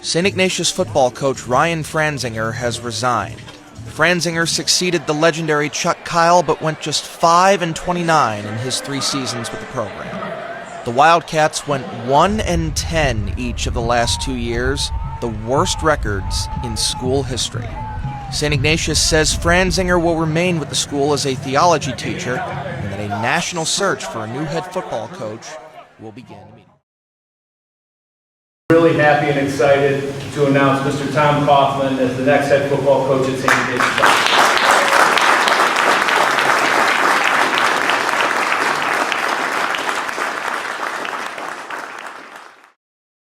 St. Ignatius football coach Ryan Franzinger has resigned. Franzinger succeeded the legendary Chuck Kyle, but went just 5-29 in his 3 seasons with the program. The Wildcats went 1-10 each of the last 2 years, the worst records in school history. St. Ignatius says Franzinger will remain with the school as a theology teacher, and that a national search for a new head football coach will begin immediately. Really happy and excited to announce Mr. Tom Coughlin as the next head football coach at St. Ignatius.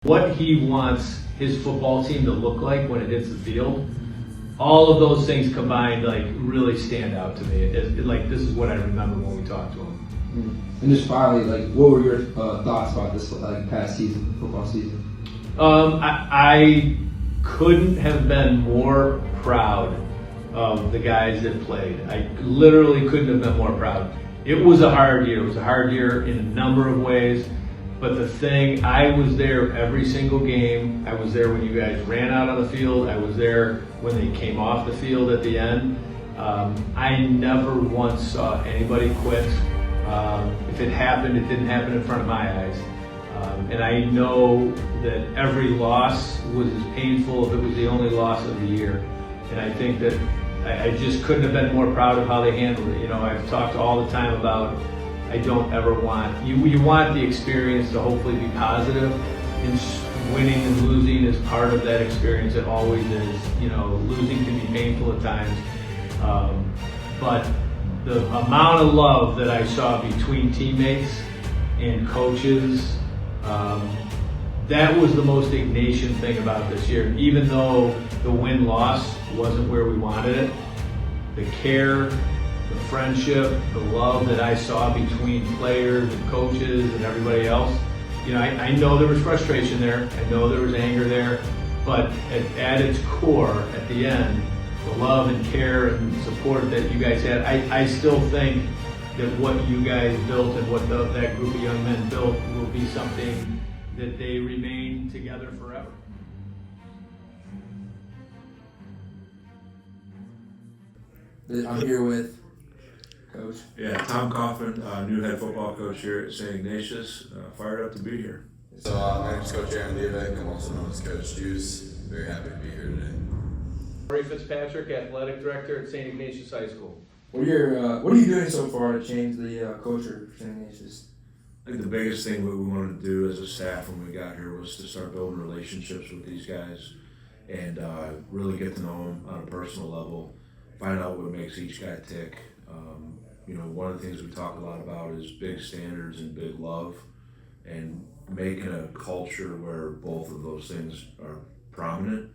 What he wants his football team to look like when it hits the field, all of those things combined really stand out to me. This is what I remember when we talked to him. And just finally, what were your thoughts about this past season, football season? I couldn't have been more proud of the guys that played. I literally couldn't have been more proud. It was a hard year. It was a hard year in a number of ways. But I was there every single game. I was there when you guys ran out on the field. I was there when they came off the field at the end. I never once saw anybody quit. If it happened, it didn't happen in front of my eyes. And I know that every loss was as painful if it was the only loss of the year. And I think that I just couldn't have been more proud of how they handled it. You know, I've talked all the time about I don't ever want, you want the experience to hopefully be positive, and winning and losing is part of that experience. It always is. You know, losing can be painful at times. But the amount of love that I saw between teammates and coaches, that was the most Ignatian thing about this year. Even though the win-loss wasn't where we wanted it, the care, the friendship, the love that I saw between players and coaches and everybody else, you know, I know there was frustration there, I know there was anger there, but at its core, at the end, the love and care and support that you guys had, I still think that what you guys built and what that group of young men built will be something that they remain together forever. I'm here with Coach. Yeah, Tom Coughlin, new head football coach here at St. Ignatius. Fired up to be here. So my name is Coach Aaron Liebig. I'm also known as Coach Juice. Very happy to be here today. Ray Fitzpatrick, athletic director at St. Ignatius High School. What are you doing so far to change the culture for St. Ignatius? I think the biggest thing what we wanted to do as a staff when we got here was to start building relationships with these guys and really get to know them on a personal level, find out what makes each guy tick. You know, one of the things we talk a lot about is big standards and big love, and making a culture where both of those things are prominent.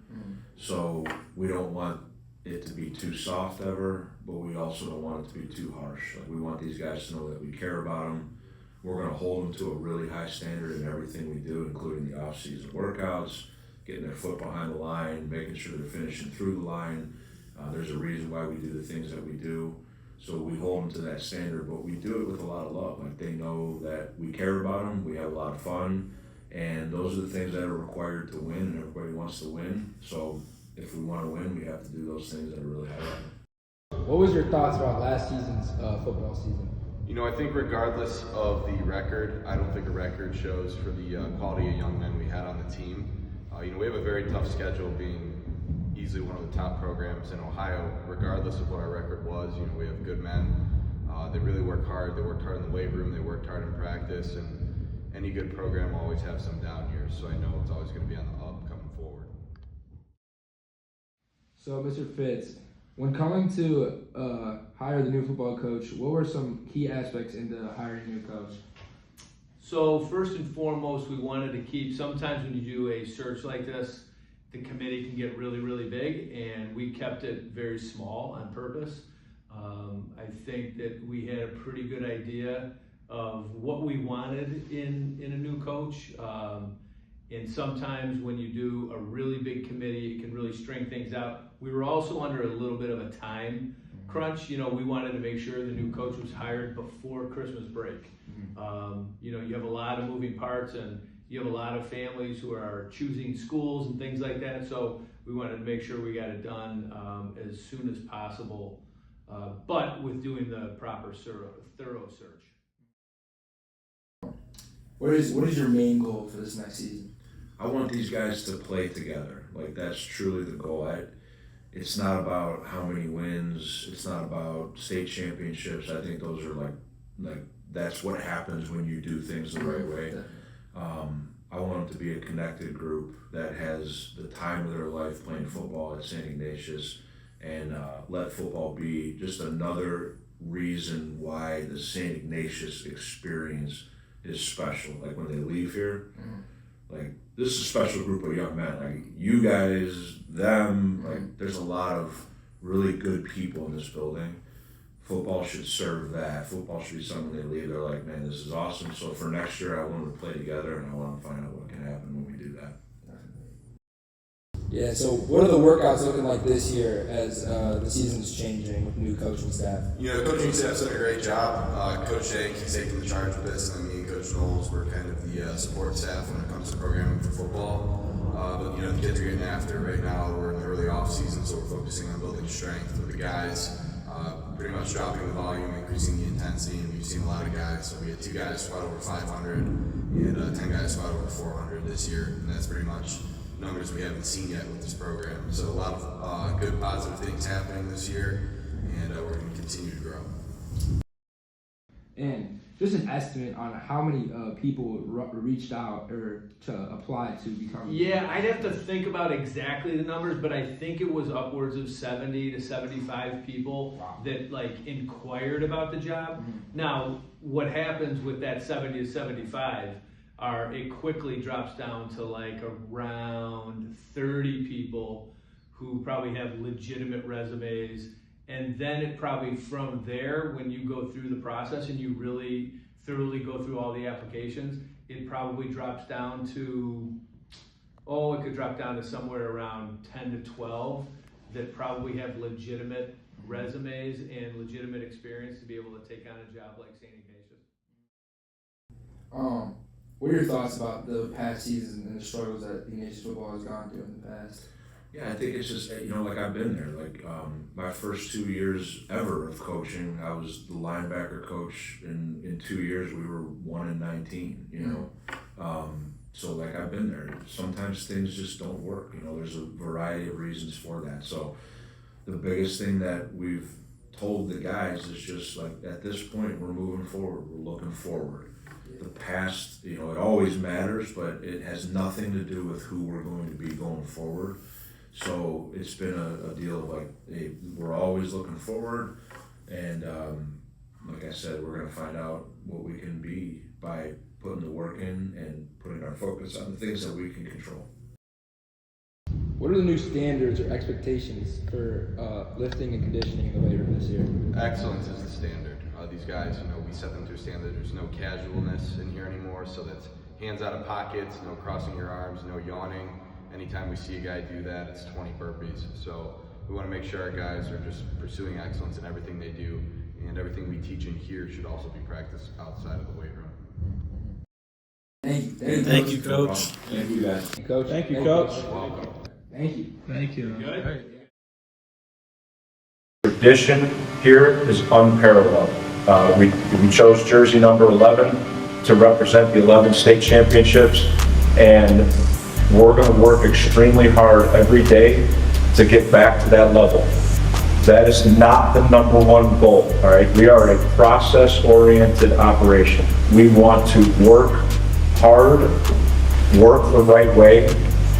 So we don't want it to be too soft ever, but we also don't want it to be too harsh. We want these guys to know that we care about them. We're going to hold them to a really high standard in everything we do, including the off-season workouts, getting their foot behind the line, making sure they're finishing through the line. There's a reason why we do the things that we do. So we hold them to that standard, but we do it with a lot of love. Like, they know that we care about them, we have a lot of fun, and those are the things that are required to win, and everybody wants to win. So if we want to win, we have to do those things that are really high. What was your thoughts about last season's football season? You know, I think regardless of the record, I don't think a record shows for the quality of young men we had on the team. You know, we have a very tough schedule, being easily one of the top programs in Ohio. Regardless of what our record was, you know, we have good men. They really work hard. They worked hard in the weight room. They worked hard in practice. And any good program always has some down years. So I know it's always going to be on the up coming forward. So, Mr. Fitz, when coming to hire the new football coach, what were some key aspects into hiring a new coach? So first and foremost, we wanted to keep, sometimes when you do a search like this, the committee can get really, really big, and we kept it very small on purpose. I think that we had a pretty good idea of what we wanted in a new coach. And sometimes when you do a really big committee, it can really string things out. We were also under a little bit of a time crunch. You know, we wanted to make sure the new coach was hired before Christmas break. You know, you have a lot of moving parts, and you have a lot of families who are choosing schools and things like that. So we wanted to make sure we got it done as soon as possible, but with doing the proper thorough search. What is your main goal for this next season? I want these guys to play together. Like, that's truly the goal. It's not about how many wins. It's not about state championships. I think those are like that's what happens when you do things the right way. I want them to be a connected group that has the time of their life playing football at St. Ignatius, and let football be just another reason why the St. Ignatius experience is special. Like, when they leave here, like, this is a special group of young men. Like, you guys, them, like, there's a lot of really good people in this building. Football should serve that. Football should be something they leave, they're like, man, this is awesome. So for next year, I want them to play together, and I want to find out what can happen when we do that. Yeah, so what are the workouts looking like this year as the season's changing with new coaching staff? You know, the coaching staff's done a great job. Coach Jake, he's taking the charge with this, and then me and Coach Knowles, we're kind of the support staff when it comes to programming for football. But, you know, the kids are getting after it right now. We're in the early off season, so we're focusing on building strength with the guys. Pretty much dropping the volume, increasing the intensity, and we've seen a lot of guys. So we had 2 guys squat over 500 and 10 guys squat over 400 this year, and that's pretty much numbers we haven't seen yet with this program. So a lot of good positive things happening this year, and we're going to continue to grow. And just an estimate on how many people reached out or to apply to become. Yeah, I'd have to think about exactly the numbers, but I think it was upwards of 70 to 75 people that like inquired about the job. Now, what happens with that 70 to 75 it quickly drops down to like around 30 people who probably have legitimate resumes. And then it probably from there, when you go through the process and you really thoroughly go through all the applications, it probably drops down to, it could drop down to somewhere around 10 to 12 that probably have legitimate resumes and legitimate experience to be able to take on a job like St. Ignatius. What are your thoughts about the past season and the struggles that Ignatius football has gone through in the past? Yeah, I think it's just, like, I've been there. Like, my first 2 years ever of coaching, I was the linebacker coach. In 2 years, we were 1-19, So, like, I've been there. Sometimes things just don't work. There's a variety of reasons for that. So the biggest thing that we've told the guys is just, like, at this point, we're moving forward. We're looking forward. The past, it always matters, but it has nothing to do with who we're going to be going forward. So it's been a deal of like, hey, we're always looking forward, and like I said, we're going to find out what we can be by putting the work in and putting our focus on the things that we can control. What are the new standards or expectations for lifting and conditioning in the weight room this year? Excellence is the standard. These guys, we set them to a standard. There's no casualness in here anymore, so that's hands out of pockets, no crossing your arms, no yawning. Anytime we see a guy do that, it's 20 burpees. So we want to make sure our guys are just pursuing excellence in everything they do, and everything we teach in here should also be practiced outside of the weight room. Thank you, Coach. Thank you, guys. Coach. Thank you, Coach. Thank you. Thank you. Good? Tradition here is unparalleled. We chose jersey number 11 to represent the 11 state championships, and we're going to work extremely hard every day to get back to that level. That is not the #1 goal, all right? We are a process-oriented operation. We want to work hard, work the right way,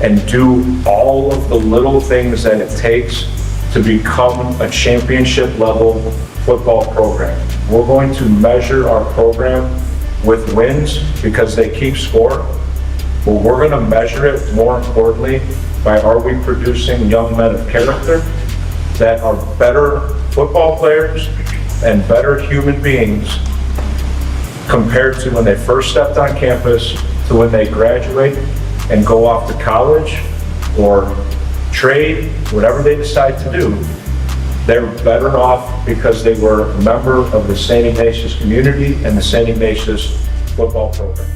and do all of the little things that it takes to become a championship level football program. We're going to measure our program with wins because they keep score, but we're going to measure it more importantly by, are we producing young men of character that are better football players and better human beings compared to when they first stepped on campus to when they graduate and go off to college or trade, whatever they decide to do. They're better off because they were a member of the St. Ignatius community and the St. Ignatius football program.